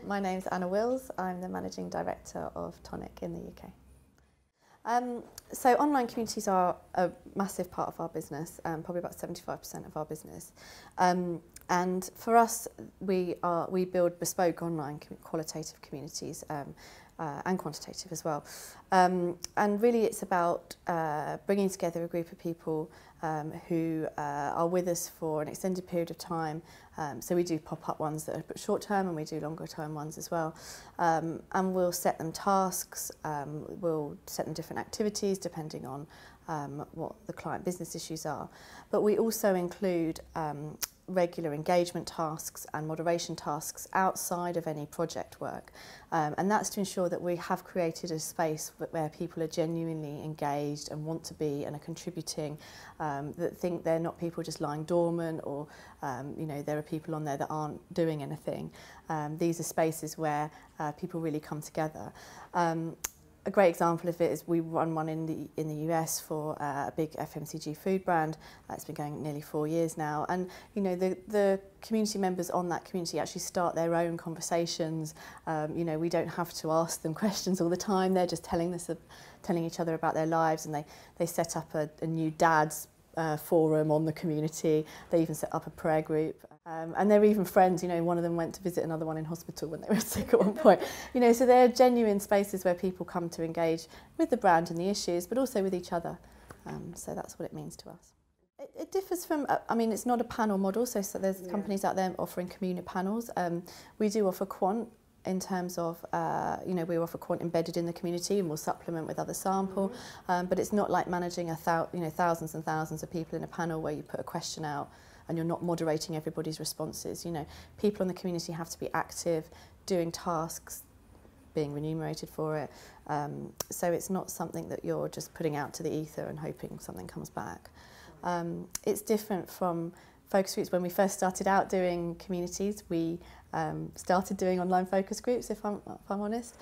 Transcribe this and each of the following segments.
My name's Anna Wills. I'm the Managing Director of Tonic in the UK. So online communities are a massive part of our business, probably about 75% of our business. And for us, we build bespoke online qualitative communities and quantitative as well. And really it's about bringing together a group of people who are with us for an extended period of time. So we do pop-up ones that are short term and we do longer term ones as well. And we'll set them tasks, we'll set them different activities depending on what the client business issues are. But we also include regular engagement tasks and moderation tasks outside of any project work. And that's to ensure that we have created a space where people are genuinely engaged and want to be and are contributing, that think they're not people just lying dormant or you know, there are people on there that aren't doing anything. These are spaces where people really come together. A great example of it is we run one in the US for a big FMCG food brand. It's been going nearly 4 years now, and you know the community members on that community actually start their own conversations. You know, we don't have to ask them questions all the time. They're just telling each other about their lives, and they set up a new dads forum on the community. They even set up a prayer group. And they're even friends, you know, one of them went to visit another one in hospital when they were sick at one point. You know, so they're genuine spaces where people come to engage with the brand and the issues, but also with each other. So that's what it means to us. It differs from, I mean, it's not a panel model, so there's companies out there offering communal panels. We do offer quant in terms of, you know, we offer quant embedded in the community and we'll supplement with other sample, but it's not like managing thousands and thousands of people in a panel where you put a question out and you're not moderating everybody's responses. You know, people in the community have to be active, doing tasks, being remunerated for it. So it's not something that you're just putting out to the ether and hoping something comes back. It's different from focus groups. When we first started out doing communities, we started doing online focus groups, if I'm honest.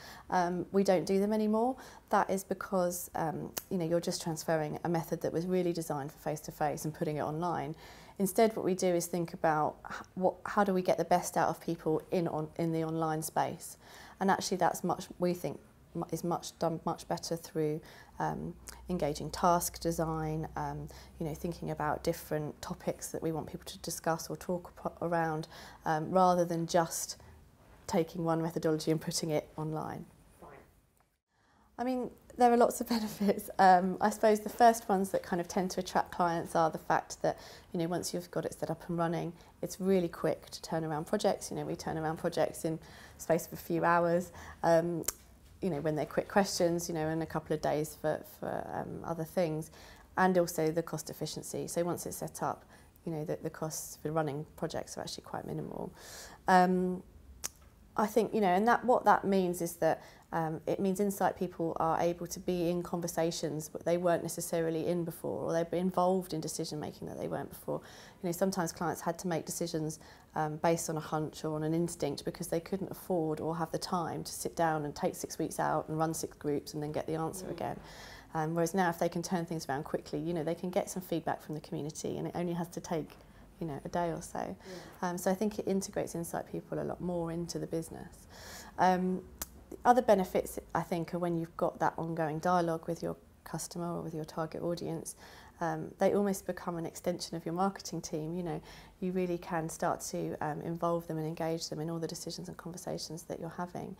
We don't do them anymore. That is because you know, you're just transferring a method that was really designed for face-to-face and putting it online. Instead, what we do is think about how do we get the best out of people in the online space, and actually that's we think is done much better through engaging task design, you know, thinking about different topics that we want people to discuss or talk around, rather than just taking one methodology and putting it online. I mean, there are lots of benefits. I suppose the first ones that kind of tend to attract clients are the fact that, you know, once you've got it set up and running, it's really quick to turn around projects. You know, we turn around projects in the space of a few hours. You know, when they're quick questions, you know, and a couple of days for other things, and also the cost efficiency. So once it's set up, you know, the costs for running projects are actually quite minimal. I think, you know, and what that means is that it means insight people are able to be in conversations that they weren't necessarily in before, or they've been involved in decision making that they weren't before. You know, sometimes clients had to make decisions based on a hunch or on an instinct because they couldn't afford or have the time to sit down and take 6 weeks out and run 6 groups and then get the answer again. Whereas now, if they can turn things around quickly, you know, they can get some feedback from the community, and it only has to take, you know, a day or so. So I think it integrates insight people a lot more into the business. Other benefits, I think, are when you've got that ongoing dialogue with your customer or with your target audience. They almost become an extension of your marketing team. You know, you really can start to involve them and engage them in all the decisions and conversations that you're having.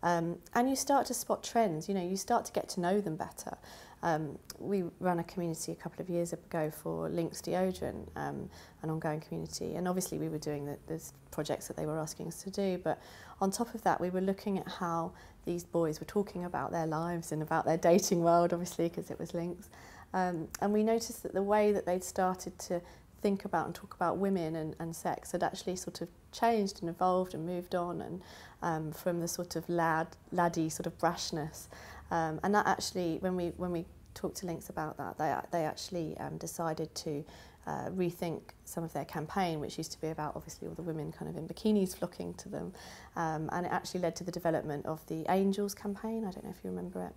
And you start to spot trends. You know, you start to get to know them better. We ran a community a couple of years ago for Lynx deodorant, an ongoing community, and obviously we were doing the projects that they were asking us to do, but on top of that we were looking at how these boys were talking about their lives and about their dating world, obviously because it was Lynx, and we noticed that the way that they'd started to think about and talk about women and sex had actually sort of changed and evolved and moved on, and from the sort of laddie sort of brashness, and that actually, when we talked to Lynx about that, they actually decided to rethink some of their campaign, which used to be about obviously all the women kind of in bikinis flocking to them, and it actually led to the development of the Angels campaign. I don't know if you remember it,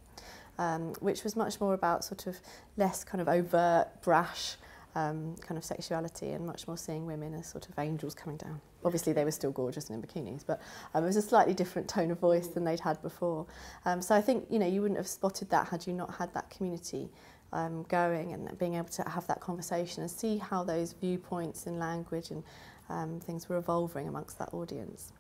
which was much more about sort of less kind of overt, brash kind of sexuality, and much more seeing women as sort of angels coming down. Obviously they were still gorgeous and in bikinis, but it was a slightly different tone of voice than they'd had before. So I think, you know, you wouldn't have spotted that had you not had that community going, and being able to have that conversation and see how those viewpoints and language and things were evolving amongst that audience.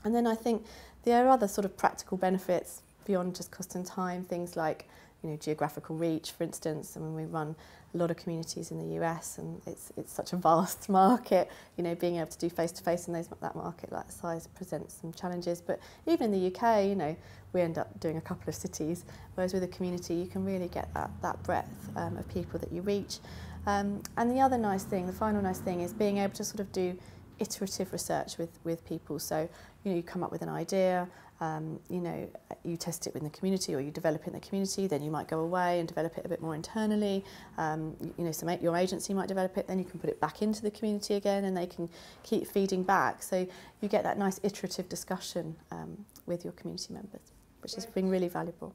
And then I think there are other sort of practical benefits beyond just cost and time, things like, you know, geographical reach, for instance. I mean, we run a lot of communities in the US, and it's such a vast market. You know, being able to do face-to-face in that market like size presents some challenges. But even in the UK, you know, we end up doing a couple of cities, whereas with a community you can really get that breadth of people that you reach. And the other nice thing, the final nice thing, is being able to sort of do iterative research with people. So, you know, you come up with an idea, you know, you test it in the community, or you develop it in the community, then you might go away and develop it a bit more internally. You know, so your agency might develop it, then you can put it back into the community again, and they can keep feeding back. So you get that nice iterative discussion with your community members, which has been really valuable.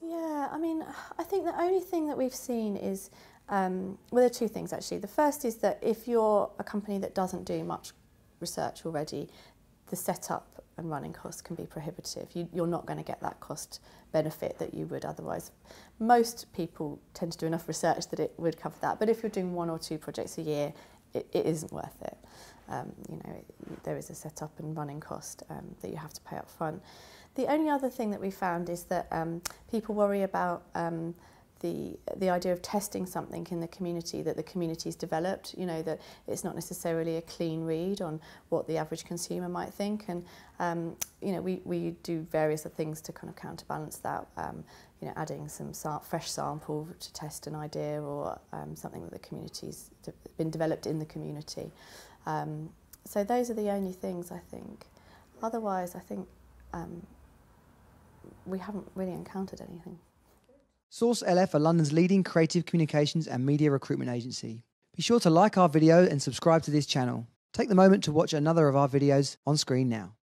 Yeah, I mean, I think the only thing that we've seen is, well, there are two things actually. The first is that if you're a company that doesn't do much research already, the setup and running costs can be prohibitive. You're not going to get that cost benefit that you would otherwise. Most people tend to do enough research that it would cover that, but if you're doing 1 or 2 projects a year, it isn't worth it. You know, there is a setup and running cost that you have to pay up front. The only other thing that we found is that people worry about the idea of testing something in the community that the community's developed, you know, that it's not necessarily a clean read on what the average consumer might think. And, you know, we do various things to kind of counterbalance that, you know, adding some fresh sample to test an idea, or something that the community's been developed in the community. So those are the only things, I think. Otherwise, I think we haven't really encountered anything. Source LF are London's leading creative communications and media recruitment agency. Be sure to like our video and subscribe to this channel. Take the moment to watch another of our videos on screen now.